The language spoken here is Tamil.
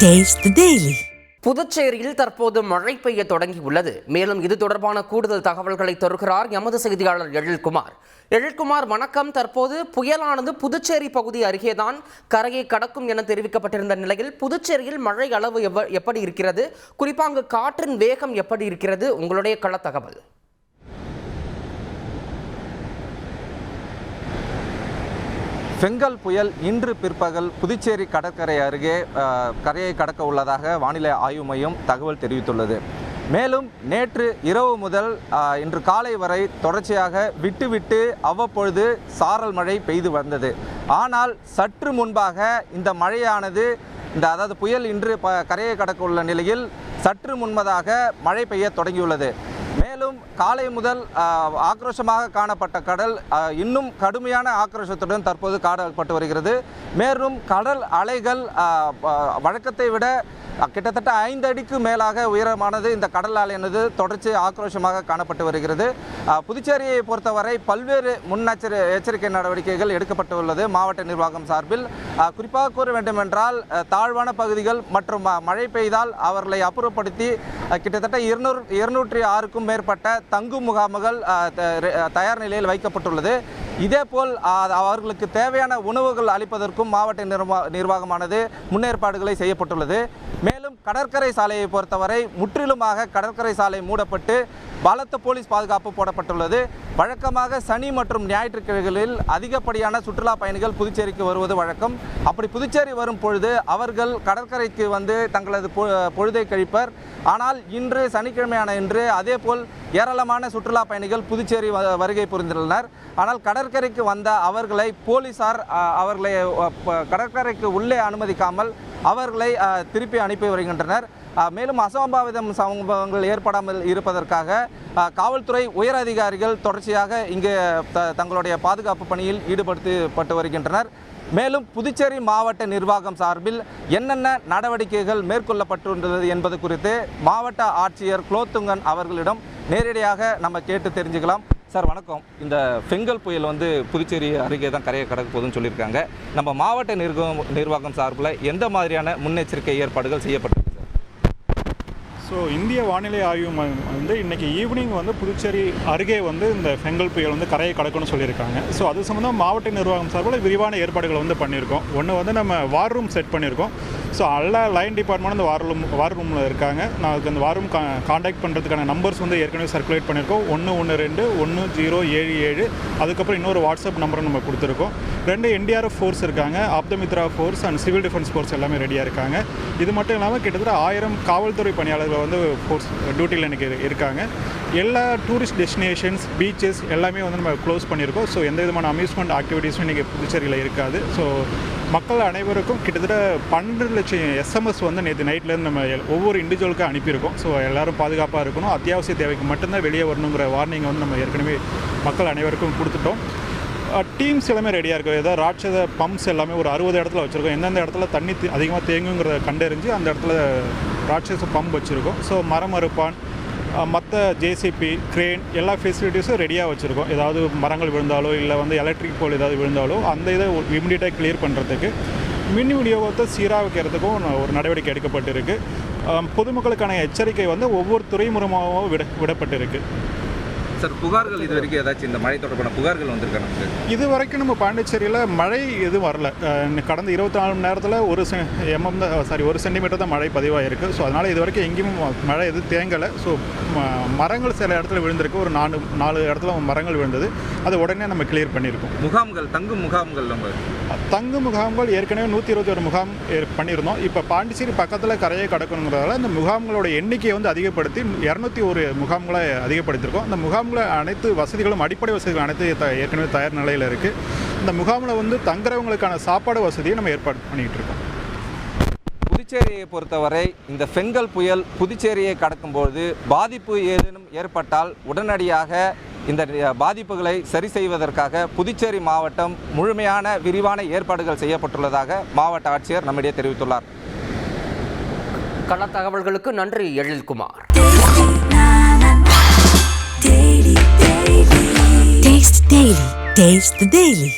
Taste the Daily. புதுச்சேரியில் தற்போது மழை பெய்ய தொடங்கியுள்ளது. மேலும் இது தொடர்பான கூடுதல் தகவல்களை தருகிறார் எமது செய்தியாளர் எழில்குமார். எழில்குமார், வணக்கம். தற்போது புயலானது புதுச்சேரி பகுதி அருகேதான் கரையை கடக்கும் என தெரிவிக்கப்பட்டிருந்த நிலையில் புதுச்சேரியில் மழை அளவு எப்படி இருக்கிறது, குறிப்பாக காற்றின் வேகம் எப்படி இருக்கிறது, உங்களுடைய கள தகவல்? ஃபெங்கல் புயல் இன்று பிற்பகல் புதுச்சேரி கடற்கரை அருகே கரையை கடக்க உள்ளதாக வானிலை ஆய்வு மையம் தகவல் தெரிவித்துள்ளது. மேலும் நேற்று இரவு முதல் இன்று காலை வரை தொடர்ச்சியாக விட்டு அவ்வப்பொழுது சாரல் மழை பெய்து வந்தது. ஆனால் சற்று முன்பாக இந்த மழையானது அதாவது புயல் இன்று கரையை கடக்க உள்ள நிலையில் சற்று முன்பதாக மழை பெய்ய தொடங்கியுள்ளது. மேலும் காலை முதல் ஆக்ரோஷமாக காணப்பட்ட கடல் இன்னும் கடுமையான ஆக்ரோஷத்துடன் தற்போது காணப்பட்டு வருகிறது. மேலும் கடல் அலைகள் வழக்கத்தை விட கிட்டத்தட்ட 5 அடிக்கு மேலாக உயரமானது இந்த கடல் அலையானது தொடர்ச்சி ஆக்ரோஷமாக காணப்பட்டு வருகிறது. புதுச்சேரியை பொறுத்தவரை பல்வேறு எச்சரிக்கை நடவடிக்கைகள் எடுக்கப்பட்டுள்ளது மாவட்ட நிர்வாகம் சார்பில். குறிப்பாக கூற வேண்டுமென்றால் தாழ்வான பகுதிகள் மற்றும் மழை பெய்தால் அவர்களை அப்புறப்படுத்தி கிட்டத்தட்ட 206க்கும் மேற்பட்ட தங்கும் முகாம்கள் தயார் நிலையில் வைக்கப்பட்டுள்ளது. இதேபோல் அவர்களுக்கு தேவையான உணவுகள் அளிப்பதற்கும் மாவட்ட நிர்வாகமானது முன்னேற்பாடுகளை செய்யப்பட்டுள்ளது. மேலும் கடற்கரை சாலையை பொறுத்தவரை முற்றிலுமாக கடற்கரை சாலை மூடப்பட்டு பலத்த போலீஸ் பாதுகாப்பு போடப்பட்டுள்ளது. வழக்கமாக சனி மற்றும் ஞாயிற்றுக்கிழமைகளில் அதிகப்படியான சுற்றுலா பயணிகள் புதுச்சேரிக்கு வருவது வழக்கம். அப்படி புதுச்சேரி வரும் பொழுது அவர்கள் கடற்கரைக்கு வந்து தங்களது பொழுதை கழிப்பர். ஆனால் இன்று சனிக்கிழமையான இன்று அதேபோல் ஏராளமான சுற்றுலா பயணிகள் புதுச்சேரி வருகை புரிந்துள்ளனர். ஆனால் கடற்கரைக்கு வந்த அவர்களை போலீசார் அவர்களை கடற்கரைக்கு உள்ளே அனுமதிக்காமல் அவர்களை திருப்பி அனுப்பி வருகின்றனர். மேலும் சம்பவங்கள் ஏற்படாமல் இருப்பதற்காக காவல்துறை உயர் அதிகாரிகள் தொடர்ச்சியாக இங்கு தங்களுடைய பாதுகாப்பு பணியில் ஈடுபடுத்தப்பட்டு வருகின்றனர். மேலும் புதுச்சேரி மாவட்ட நிர்வாகம் சார்பில் என்னென்ன நடவடிக்கைகள் மேற்கொள்ளப்பட்டுள்ளது என்பது குறித்து மாவட்ட ஆட்சியர் குலோத்துங்கன் அவர்களிடம் நேரடியாக நம்ம கேட்டு தெரிஞ்சுக்கலாம். சார் வணக்கம். இந்த ஃபெங்கல் புயல் வந்து புதுச்சேரி அருகே தான் கரையை கடக்க போகுதுன்னு சொல்லியிருக்காங்க. நம்ம மாவட்ட நிர்வாகம் சார்பில் எந்த மாதிரியான முன்னெச்சரிக்கை ஏற்பாடுகள் செய்யப்பட்டிருக்கு? ஸோ இந்திய வானிலை ஆய்வு மையம் வந்து இன்றைக்கி ஈவினிங் வந்து புதுச்சேரி அருகே வந்து இந்த ஃபெங்கல் புயல் வந்து கரையை கடக்கும்னு சொல்லியிருக்காங்க. ஸோ அது சம்மந்தமாக மாவட்ட நிர்வாகம் சார்பில் விரிவான ஏற்பாடுகளை வந்து பண்ணியிருக்கோம். ஒன்று வந்து நம்ம வார் ரூம் செட் பண்ணியிருக்கோம். ஸோ எல்லா லைன் டிபார்ட்மெண்ட் அந்த வார் ரூமில் இருக்காங்க. நான் அந்த வார் ரூம் காண்டாக்ட் பண்ணுறதுக்கான நம்பர்ஸ் வந்து ஏற்கனவே சர்க்குலேட் பண்ணியிருக்கோம். 112-1077. அதுக்கப்புறம் இன்னொரு வாட்ஸ்அப் நம்பரும் நம்ம கொடுத்துருக்கோம். 2 NDRF ஃபோர்ஸ் இருக்காங்க, Aapda Mitra force and civil defence force எல்லாமே ரெடியாக இருக்காங்க. இது மட்டும் இல்லாமல் கிட்டத்தட்ட 1000 காவல்துறை பணியாளர்கள் வந்து ஃபோர்ஸ் டியூட்டியில் எனக்கு இருக்காங்க. எல்லா டூரிஸ்ட் டெஸ்டினேஷன்ஸ், பீச்சஸ் எல்லாமே வந்து நம்ம க்ளோஸ் பண்ணியிருக்கோம். ஸோ எந்த விதமான அம்யூஸ்மெண்ட் ஆக்டிவிட்டீஸும் இன்றைக்கி புதுச்சேரியில் இருக்காது. ஸோ மக்கள் அனைவருக்கும் கிட்டத்தட்ட 12 லட்சம் SMS வந்து நேற்று நைட்லேருந்து நம்ம ஒவ்வொரு இண்டிவிஜுவலுக்கும் அனுப்பியிருக்கோம். ஸோ எல்லோரும் பாதுகாப்பாக இருக்கணும், அத்தியாவசிய தேவைக்கு மட்டும்தான் வெளியே வரணுங்கிற வார்னிங் வந்து நம்ம ஏற்கனவே மக்கள் அனைவருக்கும் கொடுத்துட்டோம். டீம்ஸ் எல்லாமே ரெடியாக இருக்கும். ஏதாவது ராட்சத பம்ப்ஸ் எல்லாமே ஒரு 60 இடத்துல வச்சுருக்கோம். எந்தெந்த இடத்துல தண்ணி அதிகமாக தேங்குங்கிறத கண்டறிஞ்சு அந்த இடத்துல ராட்சத பம்ப் வச்சுருக்கோம். ஸோ மரம் அறுப்பான், மற்ற JCB, கிரேன் எல்லா ஃபெசிலிட்டிஸும் ரெடியாக வச்சுருக்கோம். ஏதாவது மரங்கள் விழுந்தாலோ இல்லை வந்து எலக்ட்ரிக் போல் ஏதாவது விழுந்தாலோ அந்த இதை இமிடியேட்டாக கிளியர் பண்ணுறதுக்கு, மின் விநியோகத்தை சீராக வைக்கிறதுக்கும் ஒரு நடவடிக்கை எடுக்கப்பட்டிருக்கு. பொதுமக்களுக்கான எச்சரிக்கை வந்து ஒவ்வொரு துறை மூலமாகவும் விடப்பட்டிருக்கு. சார், புகார்கள் இது வரைக்கும் ஏதாச்சும் இந்த மழை தொடர்பான புகார்கள் வந்திருக்காங்க? இது வரைக்கும் நம்ம பாண்டிச்சேரியில் மழை எதுவும் வரல. கடந்த 24 மணி நேரத்தில் 1 சென்டிமீட்டர் தான் மழை பதிவாகிருக்கு. ஸோ அதனால் இது வரைக்கும் எங்கேயும் மழை எதுவும் தேங்கலை. ஸோ மரங்கள் சில இடத்துல விழுந்திருக்கு. ஒரு 4 இடத்துல மரங்கள் விழுந்தது. அதை உடனே நம்ம கிளியர் பண்ணியிருக்கோம். முகாம்கள், தங்கும் முகாம்கள் ஏற்கனவே 121 முகாம் பண்ணியிருந்தோம். இப்போ பாண்டிச்சேரி பக்கத்தில் கரையை கடக்கணுங்கிறதால இந்த முகாம்களோட எண்ணிக்கையை வந்து அதிகப்படுத்தி 201 முகாம்களை அதிகப்படுத்தியிருக்கோம். அந்த முகாம்களை அனைத்து வசதிகளும், அடிப்படை வசதிகள் அனைத்து ஏற்கனவே தயார் நிலையில் இருக்குது. இந்த முகாமில் வந்து தங்குறவங்களுக்கான சாப்பாடு வசதியை நம்ம ஏற்பாடு பண்ணிகிட்டு இருக்கோம். புதுச்சேரியை பொறுத்தவரை இந்த ஃபெங்கல் புயல் புதுச்சேரியை கடக்கும்போது பாதிப்பு ஏதேனும் ஏற்பட்டால் உடனடியாக இந்த பாதிப்புகளை சரி செய்வதற்காக புதுச்சேரி மாவட்டம் முழுமையான விரிவான ஏற்பாடுகள் செய்யப்பட்டுள்ளதாக மாவட்ட ஆட்சியர் நம்மிடையே தெரிவித்துள்ளார். கள தகவல்களுக்கு நன்றி எழில்குமார். Taste the Daily.